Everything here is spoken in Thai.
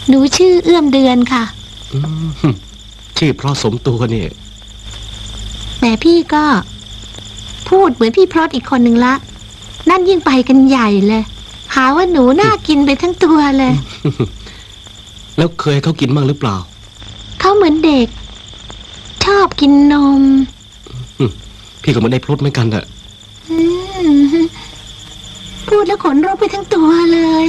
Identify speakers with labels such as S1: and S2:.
S1: หนูชื่อเอื้อมเดือนค่ะ
S2: อืมชื่อเพราะสมตัวเนี่ย
S1: แหมพี่ก็พูดเหมือนพี่พรตอีกคนหนึ่งละนั่นยิ่งไปกันใหญ่เลยหาว่าหนูน่ากินไปทั้งตัวเลย
S2: แล้วเคยเขากินบ้างหรือเปล่า
S1: เขาเหมือนเด็กชอบกินนม
S2: พี่ก็เหมือนได้พลดเหมือนกันอะ
S1: พูดแล้วขนลุกไปทั้งตัวเลย